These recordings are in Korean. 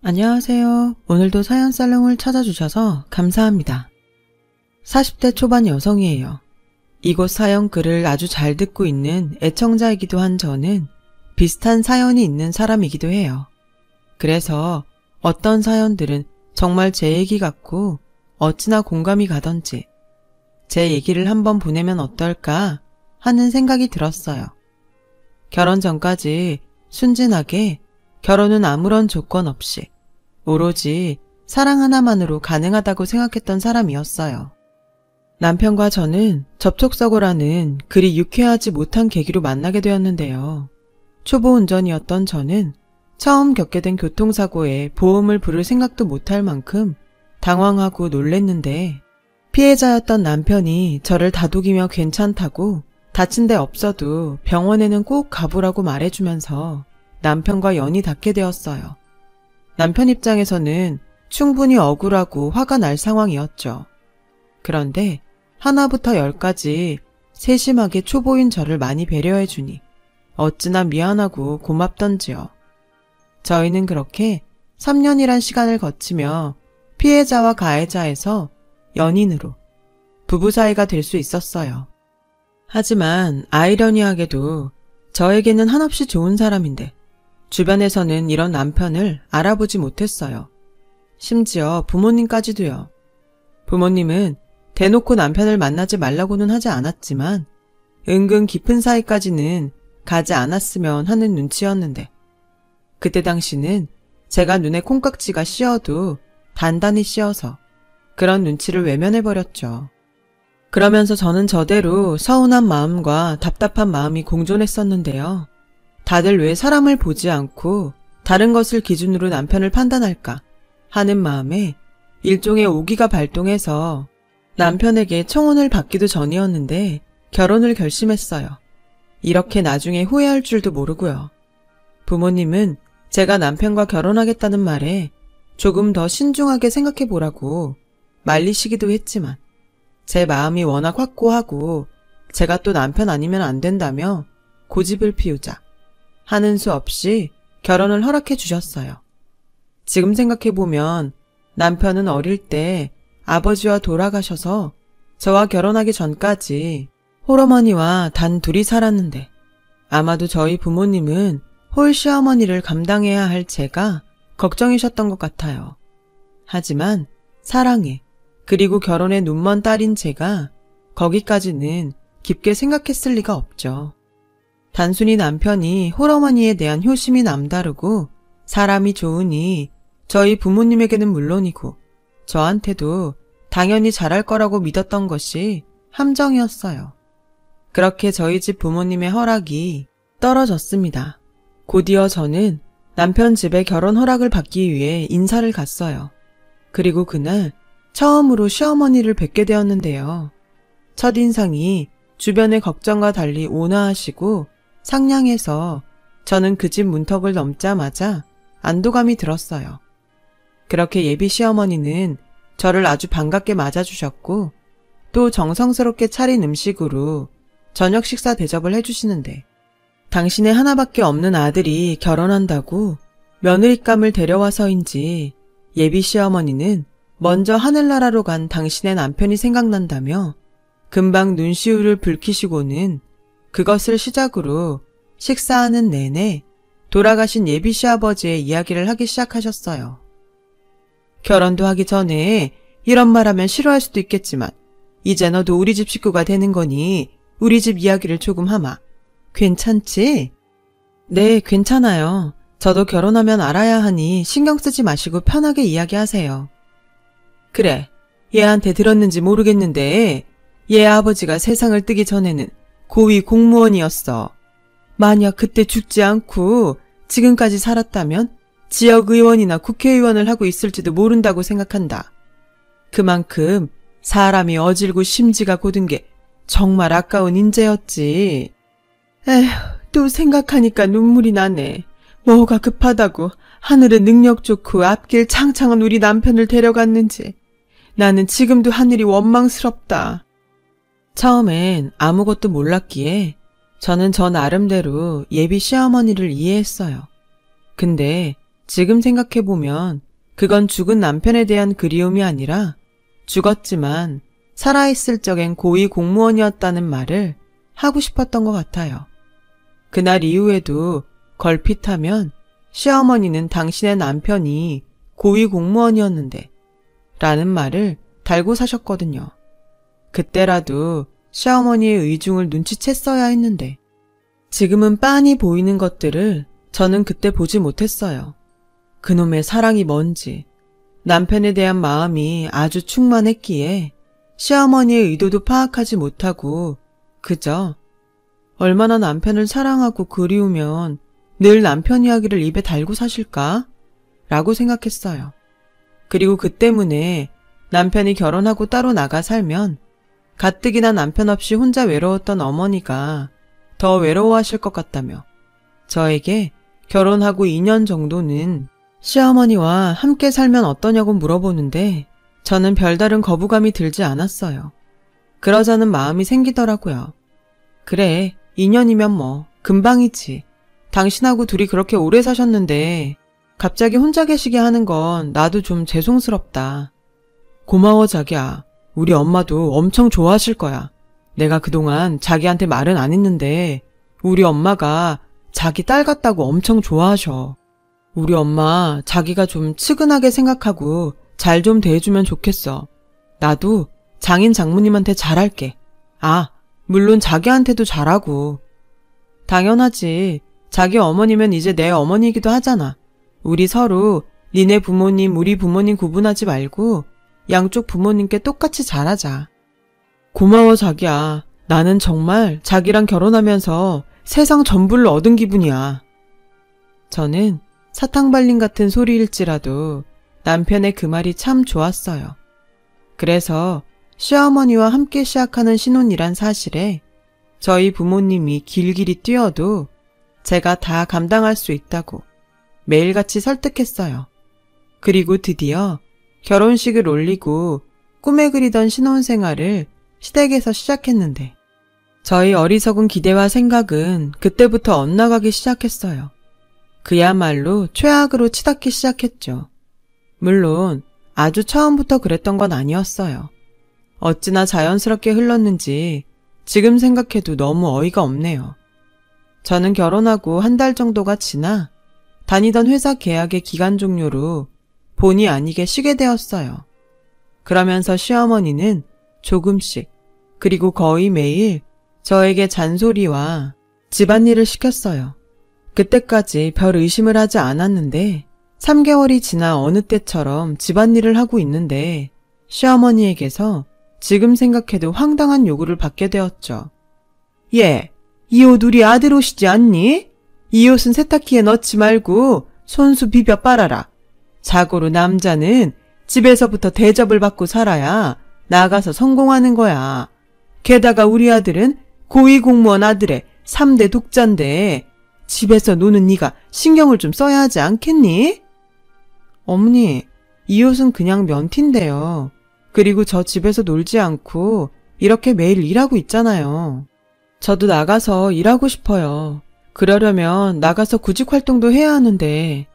안녕하세요. 오늘도 사연 살롱을 찾아주셔서 감사합니다. 40대 초반 여성이에요. 이곳 사연 글을 아주 잘 듣고 있는 애청자이기도 한 저는 비슷한 사연이 있는 사람이기도 해요. 그래서 어떤 사연들은 정말 제 얘기 같고 어찌나 공감이 가던지 제 얘기를 한번 보내면 어떨까 하는 생각이 들었어요. 결혼 전까지 순진하게 결혼은 아무런 조건 없이 오로지 사랑 하나만으로 가능하다고 생각했던 사람이었어요. 남편과 저는 접촉사고라는 그리 유쾌하지 못한 계기로 만나게 되었는데요. 초보 운전이었던 저는 처음 겪게 된 교통사고에 보험을 부를 생각도 못할 만큼 당황하고 놀랬는데 피해자였던 남편이 저를 다독이며 괜찮다고 다친 데 없어도 병원에는 꼭 가보라고 말해주면서 남편과 연이 닿게 되었어요. 남편 입장에서는 충분히 억울하고 화가 날 상황이었죠. 그런데 하나부터 열까지 세심하게 초보인 저를 많이 배려해주니 어찌나 미안하고 고맙던지요. 저희는 그렇게 3년이란 시간을 거치며 피해자와 가해자에서 연인으로 부부 사이가 될 수 있었어요. 하지만 아이러니하게도 저에게는 한없이 좋은 사람인데 주변에서는 이런 남편을 알아보지 못했어요. 심지어 부모님까지도요. 부모님은 대놓고 남편을 만나지 말라고는 하지 않았지만 은근 깊은 사이까지는 가지 않았으면 하는 눈치였는데 그때 당시는 제가 눈에 콩깍지가 씌어도 단단히 씌어서 그런 눈치를 외면해버렸죠. 그러면서 저는 저대로 서운한 마음과 답답한 마음이 공존했었는데요. 다들 왜 사람을 보지 않고 다른 것을 기준으로 남편을 판단할까 하는 마음에 일종의 오기가 발동해서 남편에게 청혼을 받기도 전이었는데 결혼을 결심했어요. 이렇게 나중에 후회할 줄도 모르고요. 부모님은 제가 남편과 결혼하겠다는 말에 조금 더 신중하게 생각해보라고 말리시기도 했지만 제 마음이 워낙 확고하고 제가 또 남편 아니면 안 된다며 고집을 피우자 하는 수 없이 결혼을 허락해 주셨어요. 지금 생각해보면 남편은 어릴 때 아버지와 돌아가셔서 저와 결혼하기 전까지 홀어머니와 단 둘이 살았는데 아마도 저희 부모님은 홀 시어머니를 감당해야 할 제가 걱정이셨던 것 같아요. 하지만 사랑에 그리고 결혼에 눈먼 딸인 제가 거기까지는 깊게 생각했을 리가 없죠. 단순히 남편이 홀어머니에 대한 효심이 남다르고 사람이 좋으니 저희 부모님에게는 물론이고 저한테도 당연히 잘할 거라고 믿었던 것이 함정이었어요. 그렇게 저희 집 부모님의 허락이 떨어졌습니다. 곧이어 저는 남편 집에 결혼 허락을 받기 위해 인사를 갔어요. 그리고 그날 처음으로 시어머니를 뵙게 되었는데요. 첫인상이 주변의 걱정과 달리 온화하시고 상냥해서 저는 그 집 문턱을 넘자마자 안도감이 들었어요. 그렇게 예비 시어머니는 저를 아주 반갑게 맞아주셨고 또 정성스럽게 차린 음식으로 저녁 식사 대접을 해주시는데 당신의 하나밖에 없는 아들이 결혼한다고 며느리감을 데려와서인지 예비 시어머니는 먼저 하늘나라로 간 당신의 남편이 생각난다며 금방 눈시울을 붉히시고는 그것을 시작으로 식사하는 내내 돌아가신 예비 시아버지의 이야기를 하기 시작하셨어요. 결혼도 하기 전에 이런 말하면 싫어할 수도 있겠지만 이제 너도 우리 집 식구가 되는 거니 우리 집 이야기를 조금 하마. 괜찮지? 네, 괜찮아요. 저도 결혼하면 알아야 하니 신경 쓰지 마시고 편하게 이야기하세요. 그래, 얘한테 들었는지 모르겠는데 얘 아버지가 세상을 뜨기 전에는 고위 공무원이었어. 만약 그때 죽지 않고 지금까지 살았다면 지역의원이나 국회의원을 하고 있을지도 모른다고 생각한다. 그만큼 사람이 어질고 심지가 고든 게 정말 아까운 인재였지. 에휴, 또 생각하니까 눈물이 나네. 뭐가 급하다고 하늘의 능력 좋고 앞길 창창한 우리 남편을 데려갔는지. 나는 지금도 하늘이 원망스럽다. 처음엔 아무것도 몰랐기에 저는 저 나름대로 예비 시어머니를 이해했어요. 근데 지금 생각해보면 그건 죽은 남편에 대한 그리움이 아니라 죽었지만 살아있을 적엔 고위 공무원이었다는 말을 하고 싶었던 것 같아요. 그날 이후에도 걸핏하면 시어머니는 당신의 남편이 고위 공무원이었는데 라는 말을 달고 사셨거든요. 그때라도 시어머니의 의중을 눈치챘어야 했는데 지금은 빤히 보이는 것들을 저는 그때 보지 못했어요. 그놈의 사랑이 뭔지 남편에 대한 마음이 아주 충만했기에 시어머니의 의도도 파악하지 못하고 그저 얼마나 남편을 사랑하고 그리우면 늘 남편 이야기를 입에 달고 사실까? 라고 생각했어요. 그리고 그 때문에 남편이 결혼하고 따로 나가 살면 가뜩이나 남편 없이 혼자 외로웠던 어머니가 더 외로워하실 것 같다며 저에게 결혼하고 2년 정도는 시어머니와 함께 살면 어떠냐고 물어보는데 저는 별다른 거부감이 들지 않았어요. 그러자는 마음이 생기더라고요. 그래, 2년이면 뭐 금방이지. 당신하고 둘이 그렇게 오래 사셨는데 갑자기 혼자 계시게 하는 건 나도 좀 죄송스럽다. 고마워 자기야. 우리 엄마도 엄청 좋아하실 거야. 내가 그동안 자기한테 말은 안 했는데 우리 엄마가 자기 딸 같다고 엄청 좋아하셔. 우리 엄마 자기가 좀 측은하게 생각하고 잘 좀 대해주면 좋겠어. 나도 장인 장모님한테 잘할게. 아, 물론 자기한테도 잘하고. 당연하지. 자기 어머니면 이제 내 어머니이기도 하잖아. 우리 서로 니네 부모님, 우리 부모님 구분하지 말고 양쪽 부모님께 똑같이 잘하자. 고마워 자기야. 나는 정말 자기랑 결혼하면서 세상 전부를 얻은 기분이야. 저는 사탕 발린 같은 소리일지라도 남편의 그 말이 참 좋았어요. 그래서 시어머니와 함께 시작하는 신혼이란 사실에 저희 부모님이 길길이 뛰어도 제가 다 감당할 수 있다고 매일같이 설득했어요. 그리고 드디어 결혼식을 올리고 꿈에 그리던 신혼생활을 시댁에서 시작했는데 저희 어리석은 기대와 생각은 그때부터 엇나가기 시작했어요. 그야말로 최악으로 치닫기 시작했죠. 물론 아주 처음부터 그랬던 건 아니었어요. 어찌나 자연스럽게 흘렀는지 지금 생각해도 너무 어이가 없네요. 저는 결혼하고 한 달 정도가 지나 다니던 회사 계약의 기간 종료로 본의 아니게 쉬게 되었어요. 그러면서 시어머니는 조금씩 그리고 거의 매일 저에게 잔소리와 집안일을 시켰어요. 그때까지 별 의심을 하지 않았는데 3개월이 지나 어느 때처럼 집안일을 하고 있는데 시어머니에게서 지금 생각해도 황당한 요구를 받게 되었죠. 예, 이 옷 우리 아들 옷이지 않니? 이 옷은 세탁기에 넣지 말고 손수 비벼 빨아라. 자고로 남자는 집에서부터 대접을 받고 살아야 나가서 성공하는 거야. 게다가 우리 아들은 고위공무원 아들의 3대 독자인데 집에서 노는 네가 신경을 좀 써야 하지 않겠니? 어머니, 이 옷은 그냥 면티인데요. 그리고 저 집에서 놀지 않고 이렇게 매일 일하고 있잖아요. 저도 나가서 일하고 싶어요. 그러려면 나가서 구직 활동도 해야 하는데.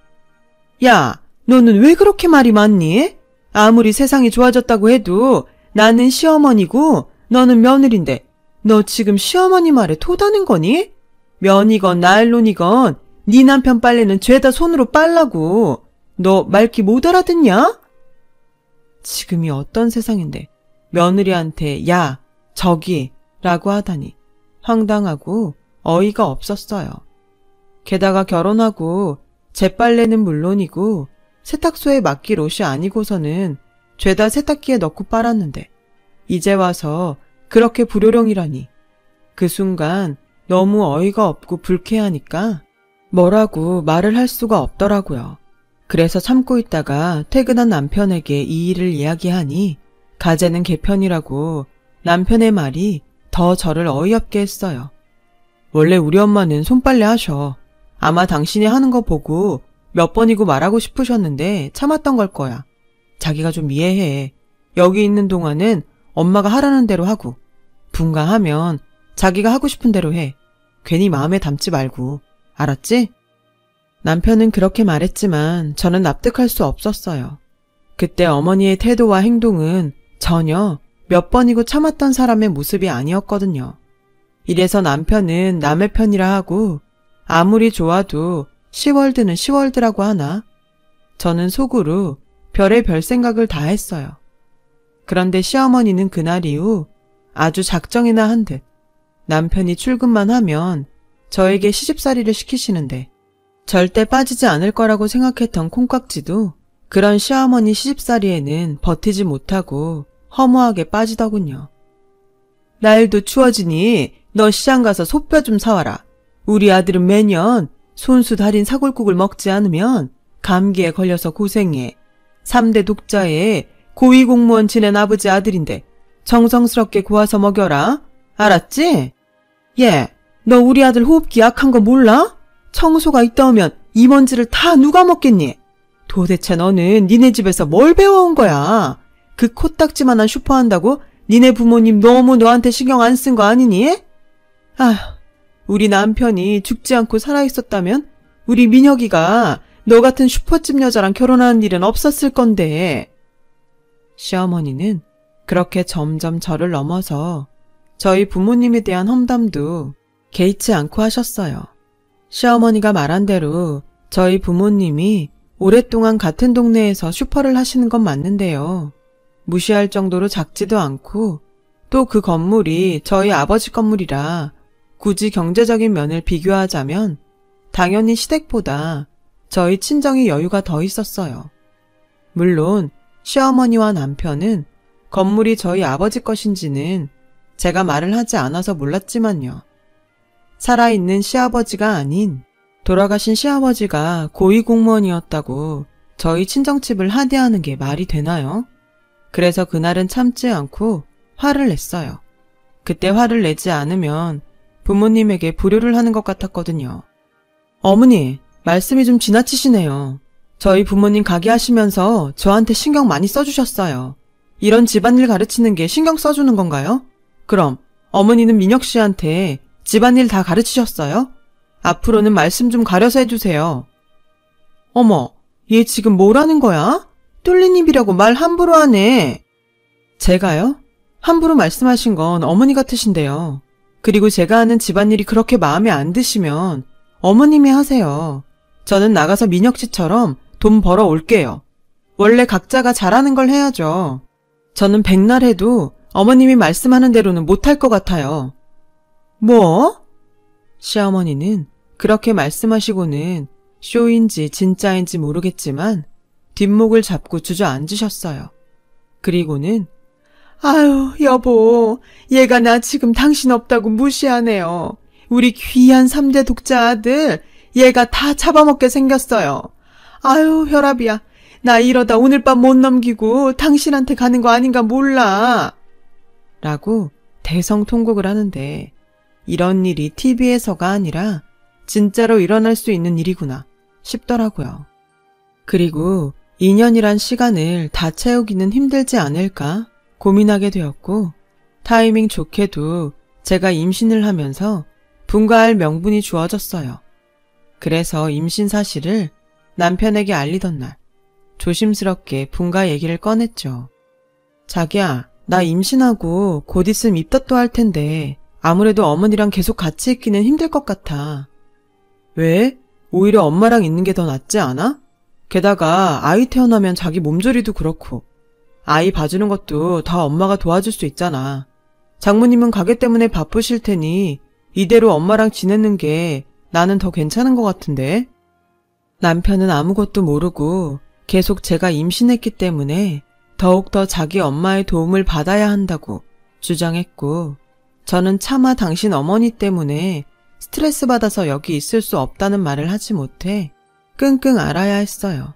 야, 너는 왜 그렇게 말이 많니? 아무리 세상이 좋아졌다고 해도 나는 시어머니고 너는 며느린데 너 지금 시어머니 말에 토다는 거니? 면이건 나일론이건 네 남편 빨래는 죄다 손으로 빨라고. 너 말귀 못 알아듣냐? 지금이 어떤 세상인데 며느리한테 야, 저기 라고 하다니 황당하고 어이가 없었어요. 게다가 결혼하고 제 빨래는 물론이고 세탁소에 맡길 옷이 아니고서는 죄다 세탁기에 넣고 빨았는데 이제 와서 그렇게 불효령이라니. 그 순간 너무 어이가 없고 불쾌하니까 뭐라고 말을 할 수가 없더라고요. 그래서 참고 있다가 퇴근한 남편에게 이 일을 이야기하니 가재는 개편이라고 남편의 말이 더 저를 어이없게 했어요. 원래 우리 엄마는 손빨래 하셔. 아마 당신이 하는 거 보고 몇 번이고 말하고 싶으셨는데 참았던 걸 거야. 자기가 좀 이해해. 여기 있는 동안은 엄마가 하라는 대로 하고 분가하면 자기가 하고 싶은 대로 해. 괜히 마음에 담지 말고. 알았지? 남편은 그렇게 말했지만 저는 납득할 수 없었어요. 그때 어머니의 태도와 행동은 전혀 몇 번이고 참았던 사람의 모습이 아니었거든요. 이래서 남편은 남의 편이라 하고 아무리 좋아도 시월드는 시월드라고 하나? 저는 속으로 별의 생각을 다 했어요. 그런데 시어머니는 그날 이후 아주 작정이나 한 듯 남편이 출근만 하면 저에게 시집살이를 시키시는데 절대 빠지지 않을 거라고 생각했던 콩깍지도 그런 시어머니 시집살이에는 버티지 못하고 허무하게 빠지더군요. 날도 추워지니 너 시장 가서 소뼈 좀 사와라. 우리 아들은 매년 손수 달인 사골국을 먹지 않으면 감기에 걸려서 고생해. 3대 독자에 고위공무원 지낸 아버지 아들인데 정성스럽게 구워서 먹여라. 알았지? 얘, 너 우리 아들 호흡기 약한 거 몰라? 청소가 있다 오면 이 먼지를 다 누가 먹겠니? 도대체 너는 니네 집에서 뭘 배워온 거야? 그 코딱지만한 슈퍼한다고 니네 부모님 너무 너한테 신경 안 쓴 거 아니니? 아휴, 우리 남편이 죽지 않고 살아있었다면 우리 민혁이가 너 같은 슈퍼집 여자랑 결혼하는 일은 없었을 건데. 시어머니는 그렇게 점점 저를 넘어서 저희 부모님에 대한 험담도 개의치 않고 하셨어요. 시어머니가 말한 대로 저희 부모님이 오랫동안 같은 동네에서 슈퍼를 하시는 건 맞는데요. 무시할 정도로 작지도 않고 또 그 건물이 저희 아버지 건물이라 굳이 경제적인 면을 비교하자면 당연히 시댁보다 저희 친정이 여유가 더 있었어요. 물론 시어머니와 남편은 건물이 저희 아버지 것인지는 제가 말을 하지 않아서 몰랐지만요. 살아있는 시아버지가 아닌 돌아가신 시아버지가 고위공무원이었다고 저희 친정집을 하대하는 게 말이 되나요? 그래서 그날은 참지 않고 화를 냈어요. 그때 화를 내지 않으면 부모님에게 불효를 하는 것 같았거든요. 어머니, 말씀이 좀 지나치시네요. 저희 부모님 가게 하시면서 저한테 신경 많이 써주셨어요. 이런 집안일 가르치는 게 신경 써주는 건가요? 그럼 어머니는 민혁 씨한테 집안일 다 가르치셨어요? 앞으로는 말씀 좀 가려서 해주세요. 어머, 얘 지금 뭐라는 거야? 뚫린 입이라고 말 함부로 하네. 제가요? 함부로 말씀하신 건 어머니 같으신데요. 그리고 제가 하는 집안일이 그렇게 마음에 안 드시면 어머님이 하세요. 저는 나가서 민혁 씨처럼 돈 벌어 올게요. 원래 각자가 잘하는 걸 해야죠. 저는 백날 해도 어머님이 말씀하는 대로는 못할 것 같아요. 뭐? 시어머니는 그렇게 말씀하시고는 쇼인지 진짜인지 모르겠지만 뒷목을 잡고 주저앉으셨어요. 그리고는 아유, 여보, 얘가 나 지금 당신 없다고 무시하네요. 우리 귀한 3대 독자 아들, 얘가 다 잡아먹게 생겼어요. 아유, 혈압이야. 나 이러다 오늘 밤 못 넘기고 당신한테 가는 거 아닌가 몰라. 라고 대성통곡을 하는데 이런 일이 TV에서가 아니라 진짜로 일어날 수 있는 일이구나 싶더라고요. 그리고 2년이란 시간을 다 채우기는 힘들지 않을까 고민하게 되었고 타이밍 좋게도 제가 임신을 하면서 분가할 명분이 주어졌어요. 그래서 임신 사실을 남편에게 알리던 날 조심스럽게 분가 얘기를 꺼냈죠. 자기야, 나 임신하고 곧 있으면 입덧도 할 텐데 아무래도 어머니랑 계속 같이 있기는 힘들 것 같아. 왜? 오히려 엄마랑 있는 게 더 낫지 않아? 게다가 아이 태어나면 자기 몸조리도 그렇고 아이 봐주는 것도 다 엄마가 도와줄 수 있잖아. 장모님은 가게 때문에 바쁘실 테니 이대로 엄마랑 지내는 게 나는 더 괜찮은 것 같은데. 남편은 아무것도 모르고 계속 제가 임신했기 때문에 더욱더 자기 엄마의 도움을 받아야 한다고 주장했고 저는 차마 당신 어머니 때문에 스트레스 받아서 여기 있을 수 없다는 말을 하지 못해 끙끙 앓아야 했어요.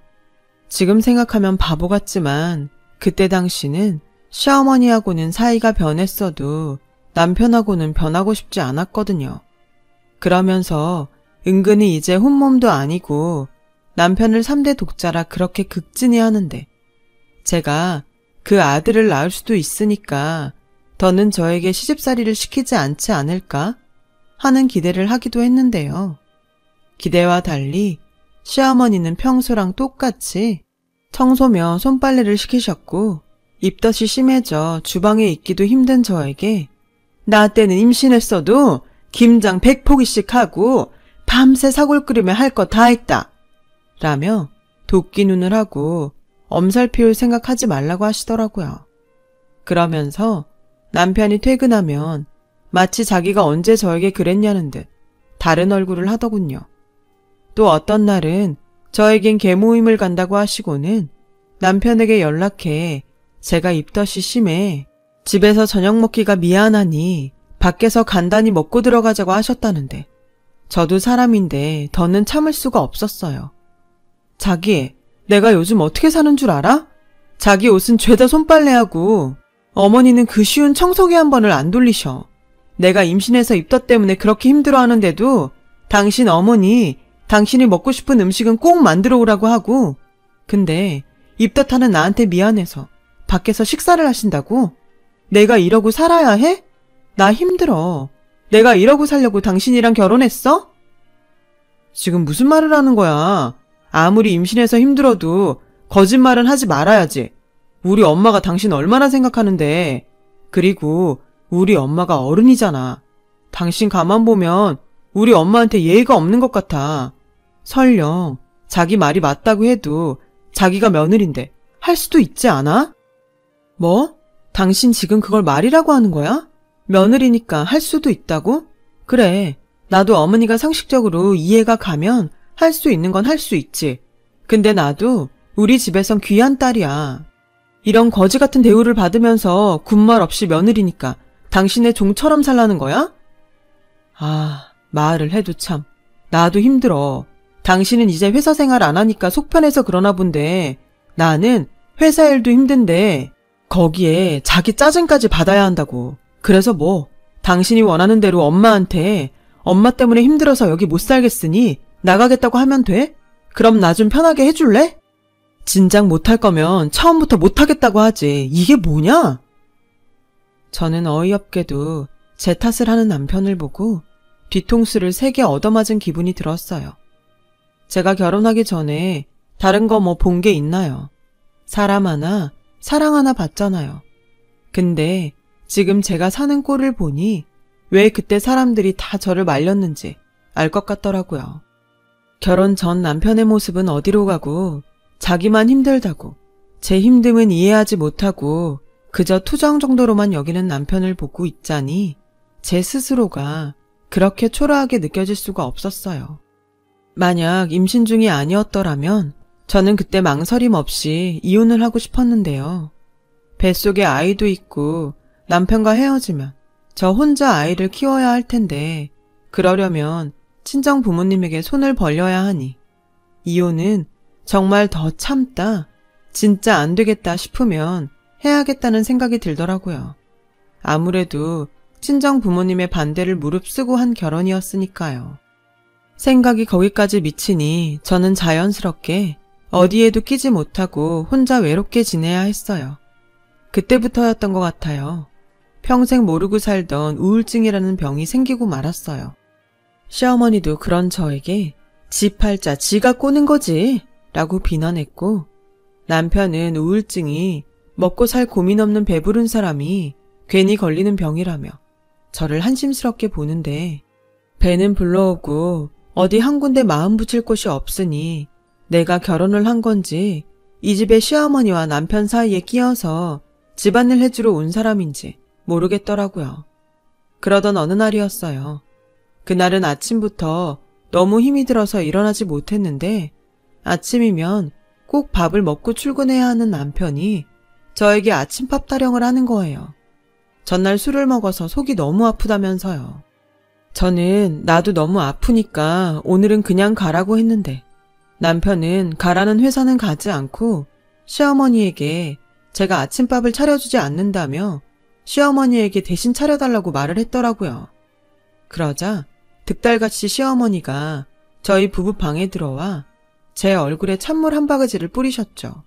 지금 생각하면 바보 같지만 그때 당시는 시어머니하고는 사이가 변했어도 남편하고는 변하고 싶지 않았거든요. 그러면서 은근히 이제 혼몸도 아니고 남편을 3대 독자라 그렇게 극진히 하는데 제가 그 아들을 낳을 수도 있으니까 더는 저에게 시집살이를 시키지 않지 않을까 하는 기대를 하기도 했는데요. 기대와 달리 시어머니는 평소랑 똑같이 청소며 손빨래를 시키셨고 입덧이 심해져 주방에 있기도 힘든 저에게 나 때는 임신했어도 김장 100포기씩 하고 밤새 사골 끓이며 할 거 다 했다 라며 도끼 눈을 하고 엄살 피울 생각하지 말라고 하시더라고요. 그러면서 남편이 퇴근하면 마치 자기가 언제 저에게 그랬냐는 듯 다른 얼굴을 하더군요. 또 어떤 날은 저에겐 개모임을 간다고 하시고는 남편에게 연락해 제가 입덧이 심해 집에서 저녁 먹기가 미안하니 밖에서 간단히 먹고 들어가자고 하셨다는데 저도 사람인데 더는 참을 수가 없었어요. 자기, 내가 요즘 어떻게 사는 줄 알아? 자기 옷은 죄다 손빨래하고 어머니는 그 쉬운 청소기 한 번을 안 돌리셔. 내가 임신해서 입덧 때문에 그렇게 힘들어하는데도 당신 어머니 당신이 먹고 싶은 음식은 꼭 만들어 오라고 하고 근데 입덧하는 나한테 미안해서 밖에서 식사를 하신다고? 내가 이러고 살아야 해? 나 힘들어. 내가 이러고 살려고 당신이랑 결혼했어? 지금 무슨 말을 하는 거야? 아무리 임신해서 힘들어도 거짓말은 하지 말아야지. 우리 엄마가 당신 얼마나 생각하는데. 그리고 우리 엄마가 어른이잖아. 당신 가만 보면 우리 엄마한테 예의가 없는 것 같아. 설령 자기 말이 맞다고 해도 자기가 며느린데 할 수도 있지 않아? 뭐? 당신 지금 그걸 말이라고 하는 거야? 며느리니까 할 수도 있다고? 그래, 나도 어머니가 상식적으로 이해가 가면 할 수 있는 건 할 수 있지. 근데 나도 우리 집에선 귀한 딸이야. 이런 거지 같은 대우를 받으면서 군말 없이 며느리니까 당신의 종처럼 살라는 거야? 아, 말을 해도 참. 나도 힘들어. 당신은 이제 회사 생활 안 하니까 속 편해서 그러나 본데 나는 회사 일도 힘든데 거기에 자기 짜증까지 받아야 한다고. 그래서 뭐 당신이 원하는 대로 엄마한테 엄마 때문에 힘들어서 여기 못 살겠으니 나가겠다고 하면 돼? 그럼 나 좀 편하게 해줄래? 진작 못할 거면 처음부터 못하겠다고 하지. 이게 뭐냐? 저는 어이없게도 제 탓을 하는 남편을 보고 뒤통수를 세게 얻어맞은 기분이 들었어요. 제가 결혼하기 전에 다른 거 뭐 본 게 있나요? 사람 하나, 사랑 하나 봤잖아요. 근데 지금 제가 사는 꼴을 보니 왜 그때 사람들이 다 저를 말렸는지 알 것 같더라고요. 결혼 전 남편의 모습은 어디로 가고 자기만 힘들다고 제 힘듦은 이해하지 못하고 그저 투정 정도로만 여기는 남편을 보고 있자니 제 스스로가 그렇게 초라하게 느껴질 수가 없었어요. 만약 임신 중이 아니었더라면 저는 그때 망설임 없이 이혼을 하고 싶었는데요. 뱃속에 아이도 있고 남편과 헤어지면 저 혼자 아이를 키워야 할 텐데 그러려면 친정 부모님에게 손을 벌려야 하니 이혼은 정말 더 참다 진짜 안 되겠다 싶으면 해야겠다는 생각이 들더라고요. 아무래도 친정 부모님의 반대를 무릅쓰고 한 결혼이었으니까요. 생각이 거기까지 미치니 저는 자연스럽게 어디에도 끼지 못하고 혼자 외롭게 지내야 했어요. 그때부터였던 것 같아요. 평생 모르고 살던 우울증이라는 병이 생기고 말았어요. 시어머니도 그런 저에게 지 팔자 지가 꼬는 거지 라고 비난했고 남편은 우울증이 먹고 살 고민 없는 배부른 사람이 괜히 걸리는 병이라며 저를 한심스럽게 보는데 배는 불러오고 어디 한 군데 마음 붙일 곳이 없으니 내가 결혼을 한 건지 이 집의 시어머니와 남편 사이에 끼어서 집안일 해주러 온 사람인지 모르겠더라고요. 그러던 어느 날이었어요. 그날은 아침부터 너무 힘이 들어서 일어나지 못했는데 아침이면 꼭 밥을 먹고 출근해야 하는 남편이 저에게 아침밥 타령을 하는 거예요. 전날 술을 먹어서 속이 너무 아프다면서요. 저는 나도 너무 아프니까 오늘은 그냥 가라고 했는데 남편은 가라는 회사는 가지 않고 시어머니에게 제가 아침밥을 차려주지 않는다며 시어머니에게 대신 차려달라고 말을 했더라고요. 그러자 득달같이 시어머니가 저희 부부 방에 들어와 제 얼굴에 찬물 한 바가지를 뿌리셨죠.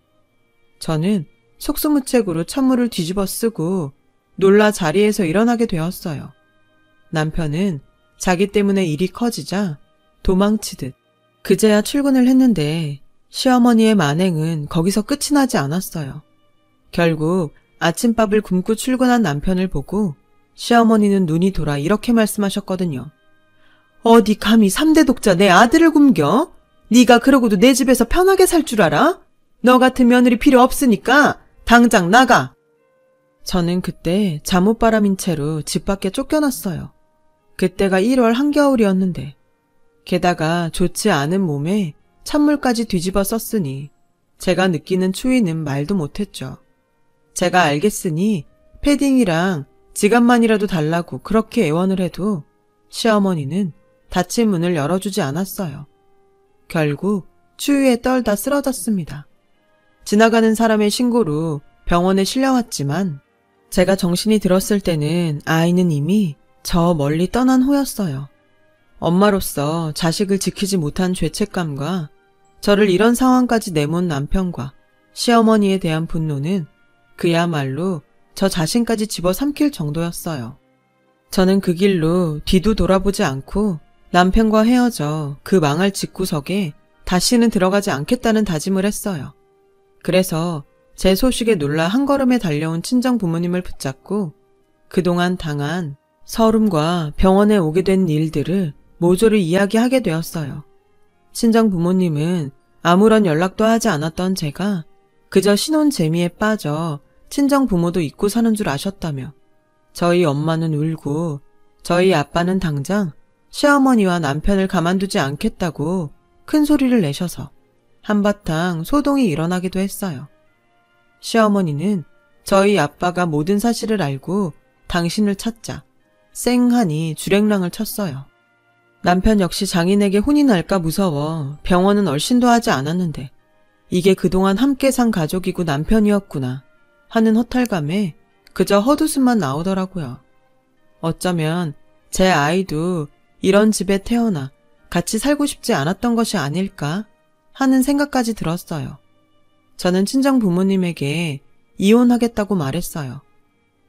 저는 속수무책으로 찬물을 뒤집어 쓰고 놀라 자리에서 일어나게 되었어요. 남편은 자기 때문에 일이 커지자 도망치듯 그제야 출근을 했는데 시어머니의 만행은 거기서 끝이 나지 않았어요. 결국 아침밥을 굶고 출근한 남편을 보고 시어머니는 눈이 돌아 이렇게 말씀하셨거든요. 어디 감히 3대 독자 내 아들을 굶겨? 네가 그러고도 내 집에서 편하게 살 줄 알아? 너 같은 며느리 필요 없으니까 당장 나가. 저는 그때 잠옷바람인 채로 집 밖에 쫓겨났어요. 그때가 1월 한겨울이었는데 게다가 좋지 않은 몸에 찬물까지 뒤집어 썼으니 제가 느끼는 추위는 말도 못했죠. 제가 알겠으니 패딩이랑 지갑만이라도 달라고 그렇게 애원을 해도 시어머니는 닫힌 문을 열어주지 않았어요. 결국 추위에 떨다 쓰러졌습니다. 지나가는 사람의 신고로 병원에 실려왔지만 제가 정신이 들었을 때는 아이는 이미 저 멀리 떠난 후였어요. 엄마로서 자식을 지키지 못한 죄책감과 저를 이런 상황까지 내몬 남편과 시어머니에 대한 분노는 그야말로 저 자신까지 집어삼킬 정도였어요. 저는 그 길로 뒤도 돌아보지 않고 남편과 헤어져 그 망할 집구석에 다시는 들어가지 않겠다는 다짐을 했어요. 그래서 제 소식에 놀라 한 걸음에 달려온 친정 부모님을 붙잡고 그동안 당한 서름과 병원에 오게 된 일들을 모조리 이야기하게 되었어요. 친정 부모님은 아무런 연락도 하지 않았던 제가 그저 신혼 재미에 빠져 친정 부모도 잊고 사는 줄 아셨다며 저희 엄마는 울고 저희 아빠는 당장 시어머니와 남편을 가만두지 않겠다고 큰 소리를 내셔서 한바탕 소동이 일어나기도 했어요. 시어머니는 저희 아빠가 모든 사실을 알고 당신을 찾자 쌩하니 주랭랑을 쳤어요. 남편 역시 장인에게 혼이 날까 무서워 병원은 얼씬도 하지 않았는데 이게 그동안 함께 산 가족이고 남편이었구나 하는 허탈감에 그저 헛웃음만 나오더라고요. 어쩌면 제 아이도 이런 집에 태어나 같이 살고 싶지 않았던 것이 아닐까 하는 생각까지 들었어요. 저는 친정 부모님에게 이혼하겠다고 말했어요.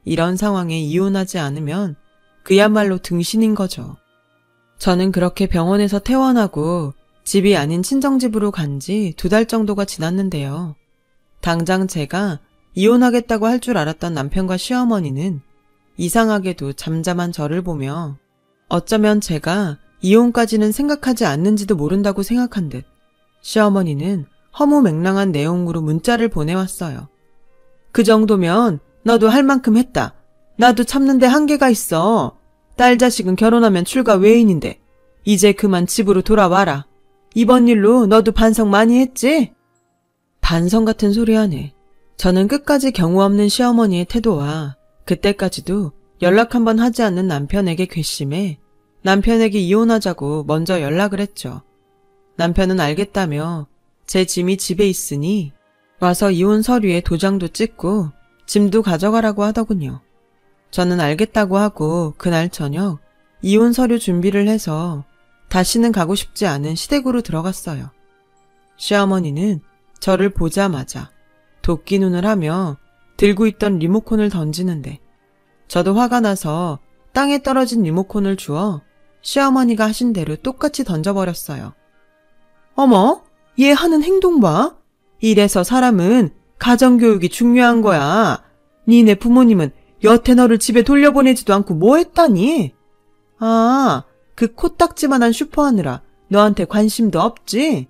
이런 상황에 이혼하지 않으면 그야말로 등신인 거죠. 저는 그렇게 병원에서 퇴원하고 집이 아닌 친정집으로 간 지 2달 정도가 지났는데요. 당장 제가 이혼하겠다고 할 줄 알았던 남편과 시어머니는 이상하게도 잠잠한 저를 보며 어쩌면 제가 이혼까지는 생각하지 않는지도 모른다고 생각한 듯 시어머니는 허무맹랑한 내용으로 문자를 보내왔어요. 그 정도면 너도 할 만큼 했다. 나도 참는데 한계가 있어. 딸 자식은 결혼하면 출가 외인인데 이제 그만 집으로 돌아와라. 이번 일로 너도 반성 많이 했지? 반성 같은 소리 하네. 저는 끝까지 경우 없는 시어머니의 태도와 그때까지도 연락 한번 하지 않는 남편에게 괘씸해 남편에게 이혼하자고 먼저 연락을 했죠. 남편은 알겠다며 제 짐이 집에 있으니 와서 이혼 서류에 도장도 찍고 짐도 가져가라고 하더군요. 저는 알겠다고 하고 그날 저녁 이혼 서류 준비를 해서 다시는 가고 싶지 않은 시댁으로 들어갔어요. 시어머니는 저를 보자마자 도끼 눈을 하며 들고 있던 리모컨을 던지는데 저도 화가 나서 땅에 떨어진 리모컨을 주워 시어머니가 하신 대로 똑같이 던져버렸어요. 어머, 얘 하는 행동 봐. 이래서 사람은 가정교육이 중요한 거야. 니네 부모님은 여태 너를 집에 돌려보내지도 않고 뭐 했다니? 아, 그 코딱지만한 슈퍼 하느라 너한테 관심도 없지?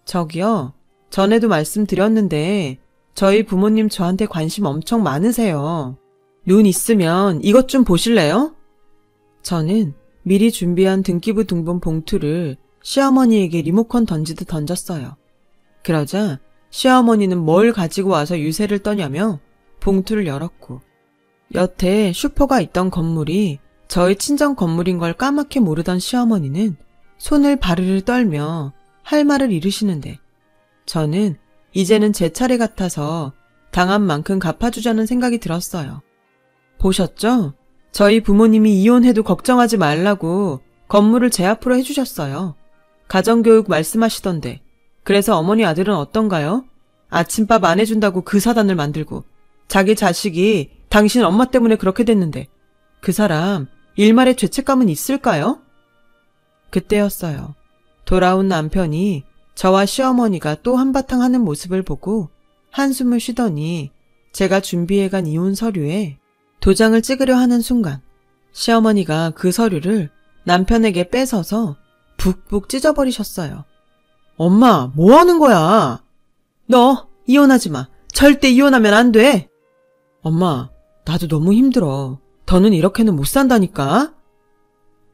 저기요, 전에도 말씀드렸는데 저희 부모님 저한테 관심 엄청 많으세요. 눈 있으면 이것 좀 보실래요? 저는 미리 준비한 등기부 등본 봉투를 시어머니에게 리모컨 던지듯 던졌어요. 그러자 시어머니는 뭘 가지고 와서 유세를 떠냐며 봉투를 열었고 여태 슈퍼가 있던 건물이 저희 친정 건물인 걸 까맣게 모르던 시어머니는 손을 바르르 떨며 할 말을 잃으시는데 저는 이제는 제 차례 같아서 당한 만큼 갚아주자는 생각이 들었어요. 보셨죠? 저희 부모님이 이혼해도 걱정하지 말라고 건물을 제 앞으로 해주셨어요. 가정교육 말씀하시던데 그래서 어머니 아들은 어떤가요? 아침밥 안 해준다고 그 사단을 만들고 자기 자식이 당신 엄마 때문에 그렇게 됐는데 그 사람 일말의 죄책감은 있을까요? 그때였어요. 돌아온 남편이 저와 시어머니가 또 한바탕 하는 모습을 보고 한숨을 쉬더니 제가 준비해간 이혼 서류에 도장을 찍으려 하는 순간 시어머니가 그 서류를 남편에게 뺏어서 북북 찢어버리셨어요. 엄마, 뭐 하는 거야? 너 이혼하지 마. 절대 이혼하면 안 돼. 엄마, 나도 너무 힘들어. 더는 이렇게는 못 산다니까.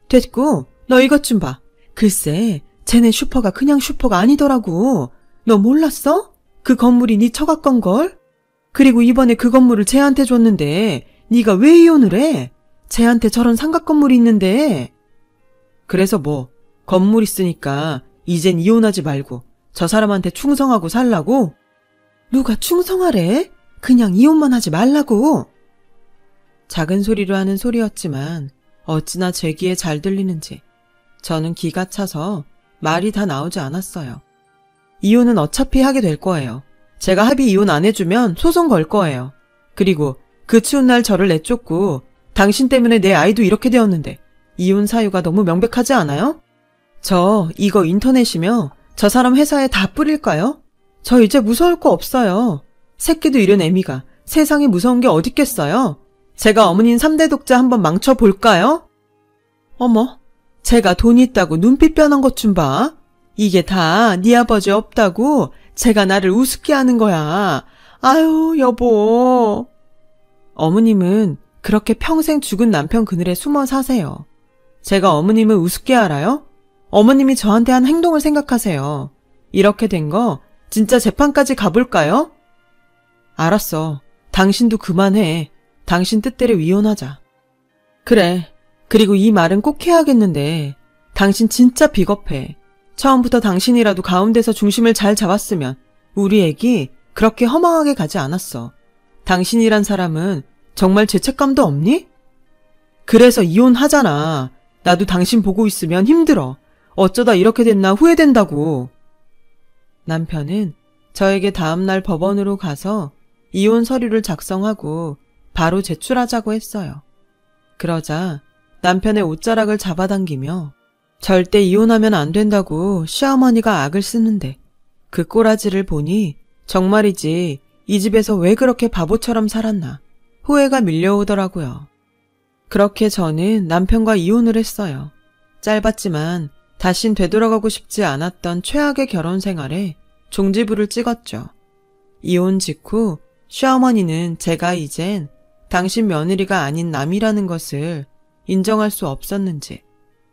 됐고, 너 이것 좀 봐. 글쎄, 쟤네 슈퍼가 그냥 슈퍼가 아니더라고. 너 몰랐어? 그 건물이 네 처갓 건걸? 그리고 이번에 그 건물을 쟤한테 줬는데 네가 왜 이혼을 해? 쟤한테 저런 삼각 건물이 있는데. 그래서 뭐, 건물 있으니까 이젠 이혼하지 말고 저 사람한테 충성하고 살라고? 누가 충성하래? 그냥 이혼만 하지 말라고. 작은 소리로 하는 소리였지만 어찌나 제 귀에 잘 들리는지 저는 기가 차서 말이 다 나오지 않았어요. 이혼은 어차피 하게 될 거예요. 제가 합의 이혼 안 해주면 소송 걸 거예요. 그리고 그 추운 날 저를 내쫓고 당신 때문에 내 아이도 이렇게 되었는데 이혼 사유가 너무 명백하지 않아요? 저 이거 인터넷이며 저 사람 회사에 다 뿌릴까요? 저 이제 무서울 거 없어요. 새끼도 잃은 애미가 세상에 무서운 게 어딨겠어요? 제가 어머님 3대 독자 한번 망쳐볼까요? 어머, 제가 돈 있다고 눈빛 변한 것 좀 봐. 이게 다 네 아버지 없다고 제가 나를 우습게 하는 거야. 아유, 여보. 어머님은 그렇게 평생 죽은 남편 그늘에 숨어 사세요. 제가 어머님을 우습게 알아요? 어머님이 저한테 한 행동을 생각하세요. 이렇게 된 거 진짜 재판까지 가볼까요? 알았어. 당신도 그만해. 당신 뜻대로 이혼하자. 그래. 그리고 이 말은 꼭 해야겠는데 당신 진짜 비겁해. 처음부터 당신이라도 가운데서 중심을 잘 잡았으면 우리 애기 그렇게 허망하게 가지 않았어. 당신이란 사람은 정말 죄책감도 없니? 그래서 이혼하잖아. 나도 당신 보고 있으면 힘들어. 어쩌다 이렇게 됐나 후회된다고. 남편은 저에게 다음날 법원으로 가서 이혼 서류를 작성하고 바로 제출하자고 했어요. 그러자 남편의 옷자락을 잡아당기며 절대 이혼하면 안 된다고 시어머니가 악을 쓰는데 그 꼬라지를 보니 정말이지 이 집에서 왜 그렇게 바보처럼 살았나 후회가 밀려오더라고요. 그렇게 저는 남편과 이혼을 했어요. 짧았지만 다신 되돌아가고 싶지 않았던 최악의 결혼 생활에 종지부를 찍었죠. 이혼 직후 시어머니는 제가 이젠 당신 며느리가 아닌 남이라는 것을 인정할 수 없었는지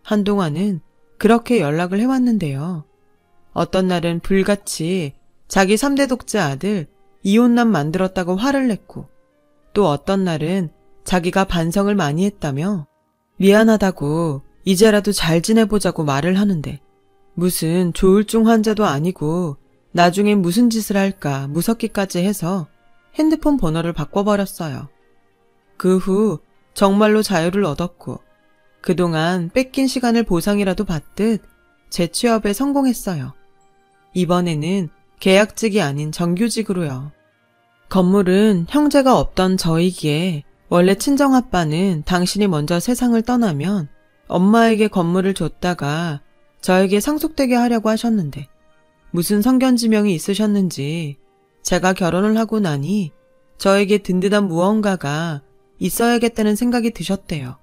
한동안은 그렇게 연락을 해왔는데요. 어떤 날은 불같이 자기 3대 독자 아들 이혼남 만들었다고 화를 냈고 또 어떤 날은 자기가 반성을 많이 했다며 미안하다고 이제라도 잘 지내보자고 말을 하는데 무슨 조울증 환자도 아니고 나중엔 무슨 짓을 할까 무섭기까지 해서 핸드폰 번호를 바꿔버렸어요. 그 후 정말로 자유를 얻었고 그동안 뺏긴 시간을 보상이라도 받듯 재취업에 성공했어요. 이번에는 계약직이 아닌 정규직으로요. 건물은 형제가 없던 저이기에 원래 친정아빠는 당신이 먼저 세상을 떠나면 엄마에게 건물을 줬다가 저에게 상속되게 하려고 하셨는데 무슨 성견지명이 있으셨는지 제가 결혼을 하고 나니 저에게 든든한 무언가가 있어야겠다는 생각이 드셨대요.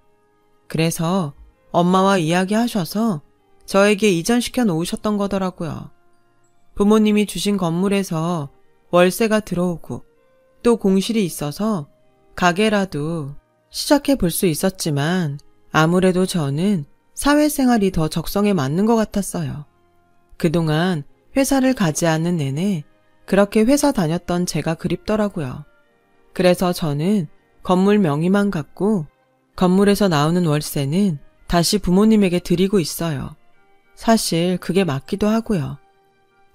그래서 엄마와 이야기하셔서 저에게 이전시켜 놓으셨던 거더라고요. 부모님이 주신 건물에서 월세가 들어오고 또 공실이 있어서 가게라도 시작해 볼 수 있었지만 아무래도 저는 사회생활이 더 적성에 맞는 것 같았어요. 그동안 회사를 가지 않는 내내 그렇게 회사 다녔던 제가 그립더라고요. 그래서 저는 건물 명의만 갖고 건물에서 나오는 월세는 다시 부모님에게 드리고 있어요. 사실 그게 맞기도 하고요.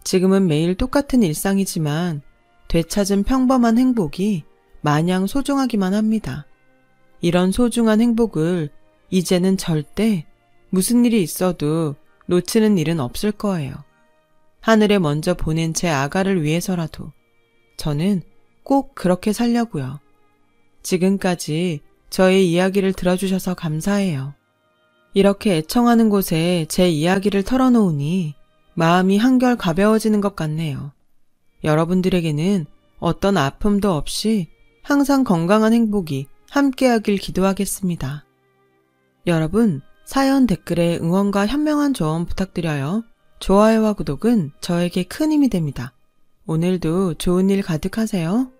지금은 매일 똑같은 일상이지만 되찾은 평범한 행복이 마냥 소중하기만 합니다. 이런 소중한 행복을 이제는 절대 무슨 일이 있어도 놓치는 일은 없을 거예요. 하늘에 먼저 보낸 제 아가를 위해서라도 저는 꼭 그렇게 살려고요. 지금까지 저의 이야기를 들어주셔서 감사해요. 이렇게 애청하는 곳에 제 이야기를 털어놓으니 마음이 한결 가벼워지는 것 같네요. 여러분들에게는 어떤 아픔도 없이 항상 건강한 행복이 함께하길 기도하겠습니다. 여러분, 사연 댓글에 응원과 현명한 조언 부탁드려요. 좋아요와 구독은 저에게 큰 힘이 됩니다. 오늘도 좋은 일 가득하세요.